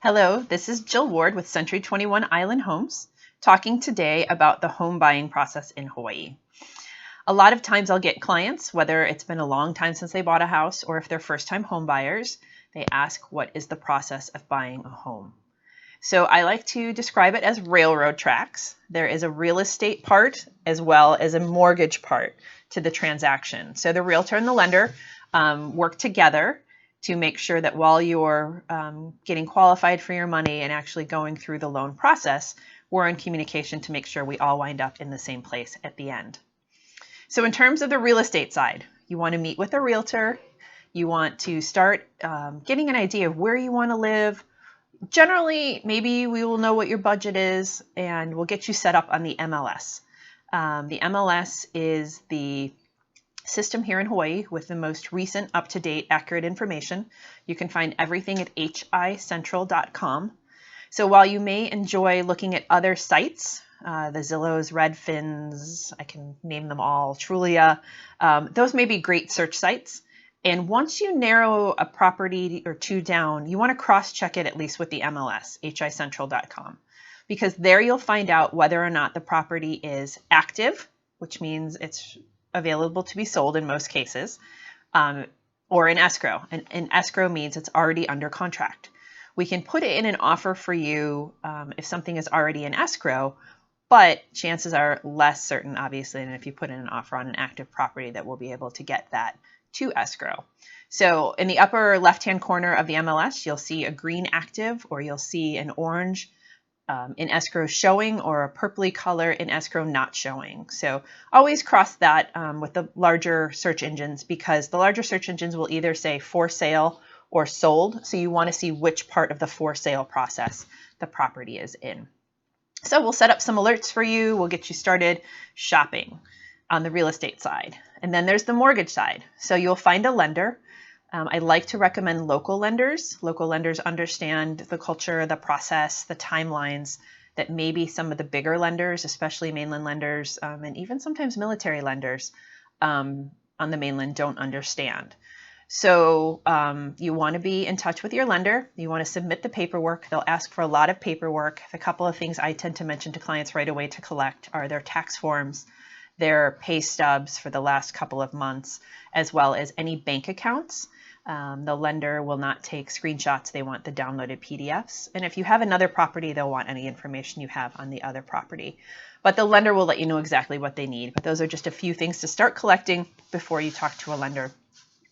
Hello, this is Jill Ward with Century 21 Island Homes, talking today about the home buying process in Hawaii. A lot of times I'll get clients, whether it's been a long time since they bought a house or if they're first-time home buyers, they ask what is the process of buying a home. So I like to describe it as railroad tracks. There is a real estate part as well as a mortgage part to the transaction. So the realtor and the lender work together to make sure that while you're getting qualified for your money and actually going through the loan process, we're in communication to make sure we all wind up in the same place at the end. So in terms of the real estate side, you want to meet with a realtor. You want to start getting an idea of where you want to live. Generally, maybe we will know what your budget is and we'll get you set up on the MLS. The MLS is the system here in Hawaii with the most recent, up-to-date, accurate information. You can find everything at hicentral.com. So while you may enjoy looking at other sites, the Zillows, Redfins, I can name them all, Trulia, those may be great search sites. And once you narrow a property or two down, you want to cross-check it at least with the MLS, hicentral.com, because there you'll find out whether or not the property is active, which means it's available to be sold in most cases, or in escrow. And escrow means it's already under contract. We can put it in an offer for you if something is already in escrow, but chances are less certain, obviously, than if you put in an offer on an active property that we'll be able to get that to escrow. So in the upper left-hand corner of the MLS, you'll see a green active, or you'll see an orange in escrow showing, or a purpley color in escrow not showing. So always cross that with the larger search engines, because the larger search engines will either say for sale or sold. So you want to see which part of the for sale process the property is in. So we'll set up some alerts for you. We'll get you started shopping on the real estate side. And then there's the mortgage side. So you'll find a lender. I like to recommend local lenders. Local lenders understand the culture, the process, the timelines that maybe some of the bigger lenders, especially mainland lenders, and even sometimes military lenders on the mainland don't understand. So you want to be in touch with your lender. You want to submit the paperwork. They'll ask for a lot of paperwork. A couple of things I tend to mention to clients right away to collect are their tax forms, their pay stubs for the last couple of months, as well as any bank accounts. The lender will not take screenshots. They want the downloaded PDFs. And if you have another property, they'll want any information you have on the other property. But the lender will let you know exactly what they need. But those are just a few things to start collecting before you talk to a lender.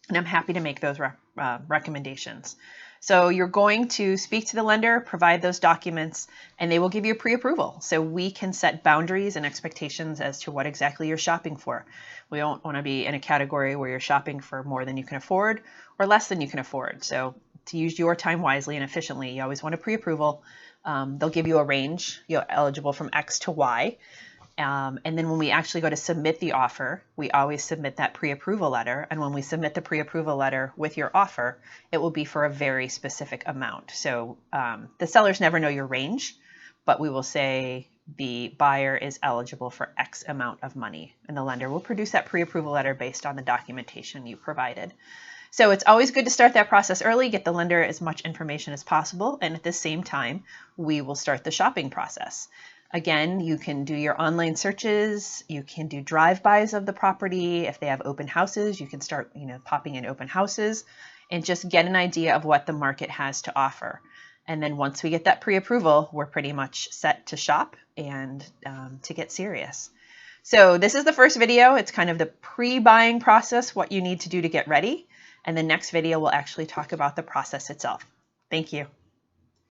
And I'm happy to make those recommendations. So you're going to speak to the lender, provide those documents, and they will give you a pre-approval. So we can set boundaries and expectations as to what exactly you're shopping for. We don't want to be in a category where you're shopping for more than you can afford or less than you can afford. So to use your time wisely and efficiently, you always want a pre-approval. They'll give you a range. You're eligible from X to Y. And then when we actually go to submit the offer, we always submit that pre-approval letter. And when we submit the pre-approval letter with your offer, it will be for a very specific amount. So the sellers never know your range, but we will say the buyer is eligible for X amount of money. And the lender will produce that pre-approval letter based on the documentation you provided. So it's always good to start that process early, get the lender as much information as possible. And at the same time, we will start the shopping process. Again, you can do your online searches, you can do drive-bys of the property. If they have open houses, you can start, popping in open houses and just get an idea of what the market has to offer. And then once we get that pre-approval, we're pretty much set to shop and to get serious. So this is the first video. It's kind of the pre-buying process, what you need to do to get ready. And the next video will actually talk about the process itself. Thank you.